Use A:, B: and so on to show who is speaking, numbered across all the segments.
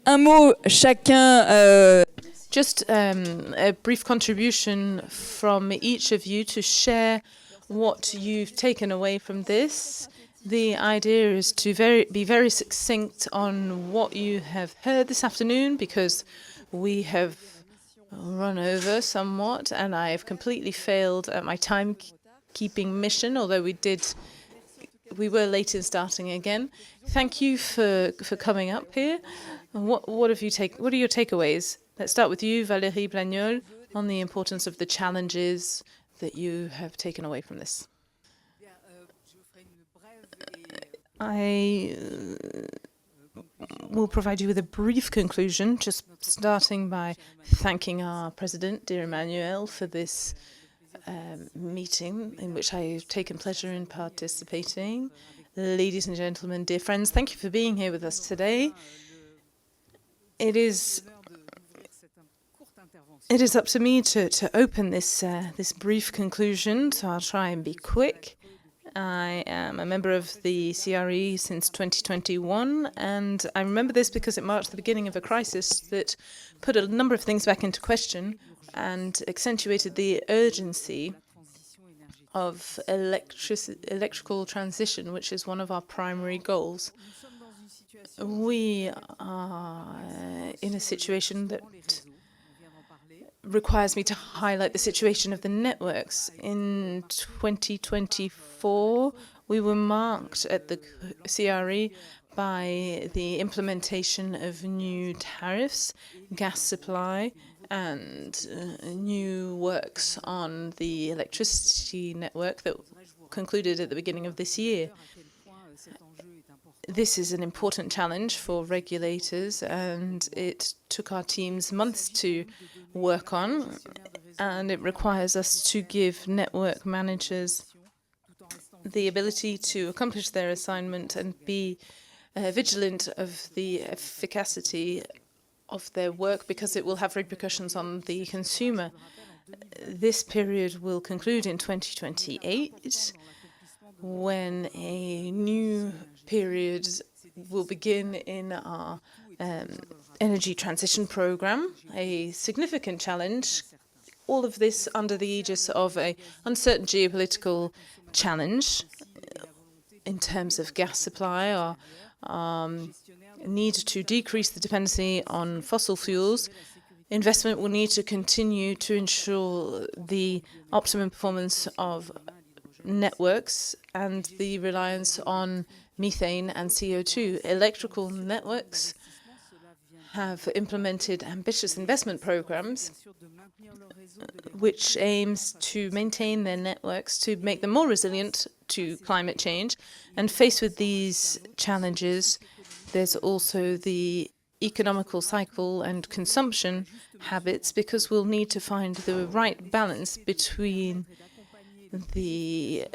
A: Un mot chacun.
B: Just a brief contribution from each of you to share what you've taken away from this. The idea is to be very succinct on what you have heard this afternoon, because we have run over somewhat and I have completely failed at my timekeeping mission, although we were late in starting again. Thank you for coming up here. What are your takeaways? Let's start with you, Valérie Plagnol, on the importance of the challenges that you have taken away from this. I will provide you with a brief conclusion, just starting by thanking our president, dear Emmanuelle, for this meeting in which I have taken pleasure in participating. Ladies and gentlemen, dear friends, thank you for being here with us today. It is up to me to open this brief conclusion, so I'll try and be quick. I am a member of the CRE since 2021, and I remember this because it marked the beginning of a crisis that put a number of things back into question and accentuated the urgency of electrical transition, which is one of our primary goals. We are in a situation that requires me to highlight the situation of the networks. In 2024, we were marked at the CRE by the implementation of new tariffs, gas supply, and new works on the electricity network that concluded at the beginning of this year. This is an important challenge for regulators, and it took our teams months to work on, and it requires us to give network managers the ability to accomplish their assignment and be vigilant of the efficacy of their work, because it will have repercussions on the consumer. This period will conclude in 2028, when a new period will begin in our energy transition program, a significant challenge. All of this under the aegis of an uncertain geopolitical challenge in terms of gas supply, or need to decrease the dependency on fossil fuels. Investment will need to continue to ensure the optimum performance of networks and the reliance on methane and CO2. Electrical networks have implemented ambitious investment programs which aims to maintain their networks, to make them more resilient to climate change. And faced with these challenges, there's also the economical cycle and consumption habits, because we'll need to find the right balance between the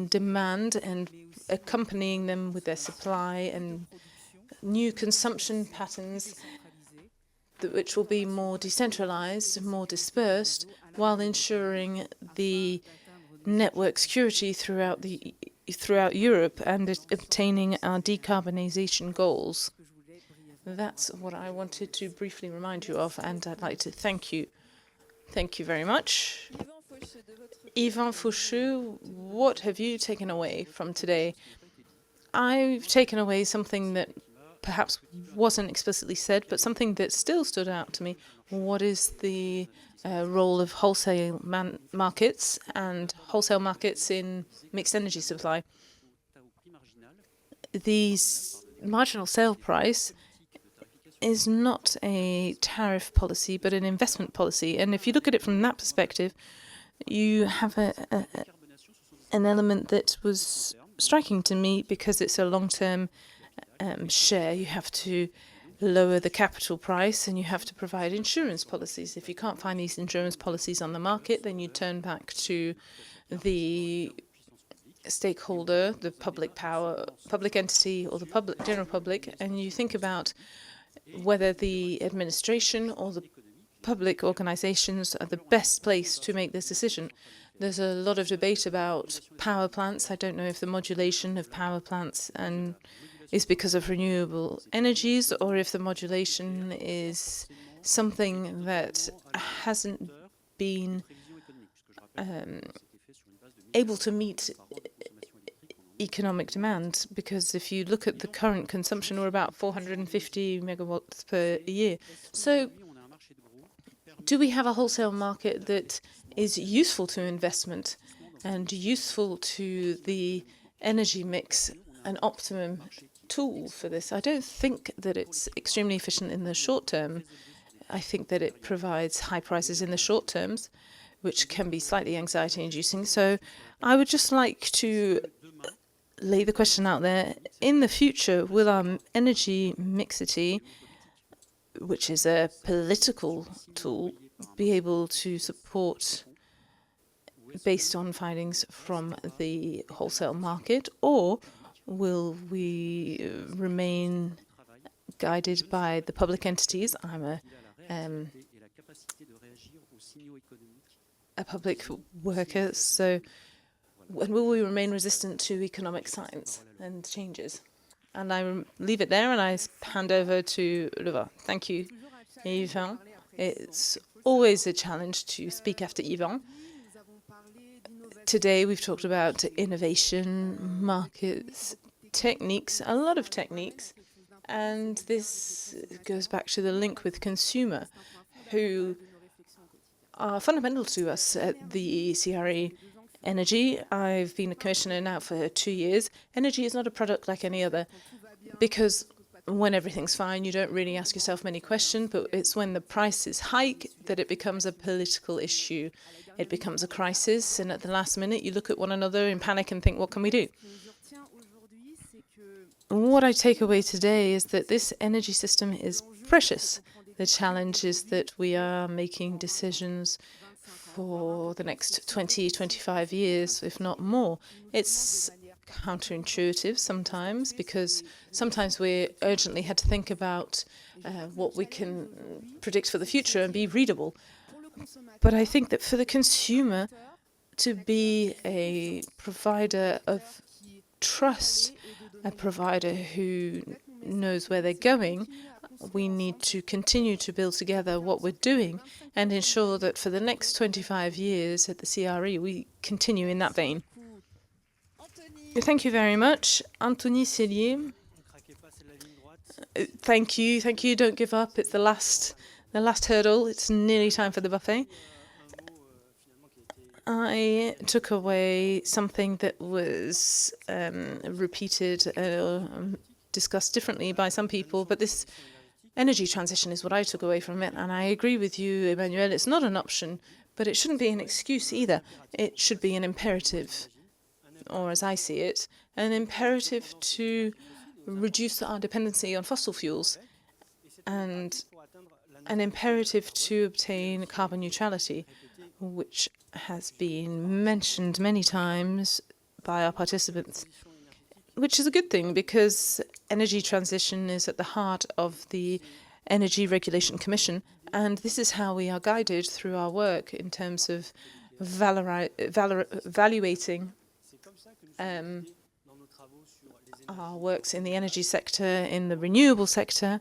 B: demand and accompanying them with their supply, and new consumption patterns which will be more decentralized, more dispersed, while ensuring the network security throughout Europe and obtaining our decarbonization goals. That's what I wanted to briefly remind you of, and I'd like to thank you. Thank you very much. Yvan Faucheux, what have you taken away from today? I've taken away something that perhaps wasn't explicitly said, but something that still stood out to me. What is the role of wholesale markets and wholesale markets in mixed energy supply? The marginal sale price is not a tariff policy, but an investment policy. And if you look at it from that perspective, you have an element that was striking to me, because it's a long-term share. You have to lower the capital price, and you have to provide insurance policies. If you can't find these insurance policies on the market, then you turn back to the stakeholder, the public entity, or the general public, and you think about whether the administration or the public organizations are the best place to make this decision. There's a lot of debate about power plants. I don't know if the modulation of power plants and is because of renewable energies, or if the modulation is something that hasn't been able to meet economic demand, because if you look at the current consumption, we're about 450 megawatts per year. So do we have a wholesale market that is useful to investment and useful to the energy mix, an optimum tool for this? I don't think that it's extremely efficient in the short term. I think that it provides high prices in the short terms, which can be slightly anxiety-inducing. So I would just like to lay the question out there. In the future, will our energy mixity, which is a political tool, be able to support based on findings from the wholesale market, or will we remain guided by the public entities? I'm a public worker, so when will we remain resistant to economic science and changes? And I leave it there, and I hand over to Lova. Thank you, Yvan. It's always a challenge to speak after Yvan. Today we've talked about innovation, markets, techniques, a lot of techniques, and this goes back to the link with consumer, who are fundamental to us at the CRE. Energy, I've been a commissioner now for 2 years. Energy is not a product like any other, because when everything's fine, you don't really ask yourself many questions, but it's when the prices hike that it becomes a political issue. It becomes a crisis, and at the last minute, you look at one another in panic and think, what can we do? What I take away today is that this energy system is precious. The challenge is that we are making decisions for the next 20, 25 years, if not more. It's counterintuitive sometimes, because sometimes we urgently had to think about what we can predict for the future and be readable. But I think that for the consumer to be a provider of trust, a provider who knows where they're going, we need to continue to build together what we're doing and ensure that for the next 25 years at the CRE, we continue in that vein. Thank you very much. Anthony Cellier. Thank you. Thank you. Don't give up. It's the last hurdle. It's nearly time for the buffet. I took away something that was repeated, discussed differently by some people, but this energy transition is what I took away from it. And I agree with you, Emmanuelle. It's not an option, but it shouldn't be an excuse either. It should be an imperative, or as I see it, an imperative to reduce our dependency on fossil fuels, and an imperative to obtain carbon neutrality, which has been mentioned many times by our participants, which is a good thing, because energy transition is at the heart of the Energy Regulation Commission, and this is how we are guided through our work in terms of evaluating our works in the energy sector, in the renewable sector.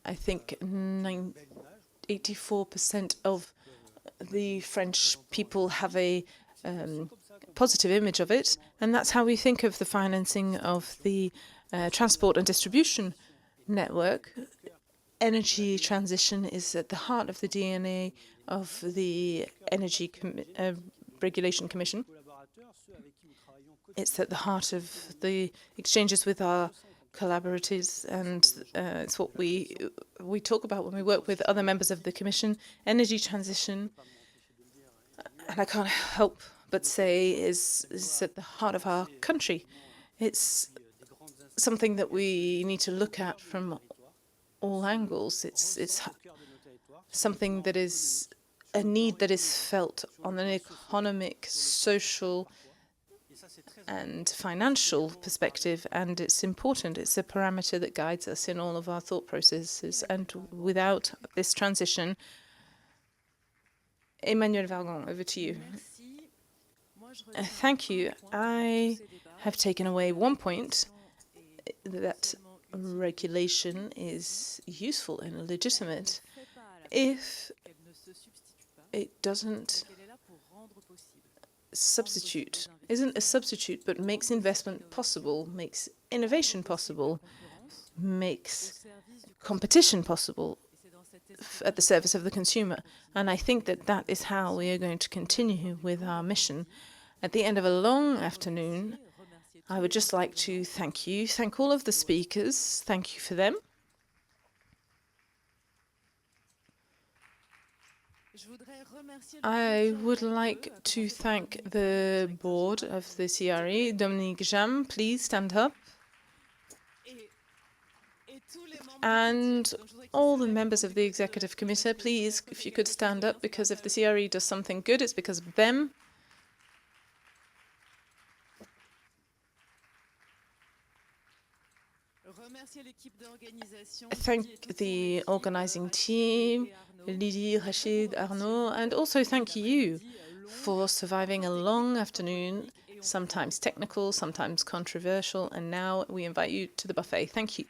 B: I think 84% of the French people have a positive image of it, and that's how we think of the financing of the transport and distribution network. Energy transition is at the heart of the DNA of the Energy Regulation Commission. It's at the heart of the exchanges with our collaborators, and it's what we talk about when we work with other members of the Commission. Energy transition, and I can't help but say, is at the heart of our country. It's something that we need to look at from all angles. It's something that is a need that is felt on an economic, social, and financial perspective, and it's important. It's a parameter that guides us in all of our thought processes, and without this transition. Emmanuelle Wargon, over to you. Thank you. I have taken away one point. that regulation is useful and legitimate if it doesn't substitute, isn't a substitute, but makes investment possible, makes innovation possible, makes competition possible at the service of the consumer. And I think that that is how we are going to continue with our mission. At the end of a long afternoon, I would just like to thank all of the speakers. Thank you for them. I would like to thank the board of the CRE. Dominique Jam, please stand up. And all the members of the executive committee, please, if you could stand up, because if the CRE does something good, it's because of them. Thank the organizing team, Lydie, Rachid, Arnaud, and also thank you for surviving a long afternoon, sometimes technical, sometimes controversial, and now we invite you to the buffet. Thank you.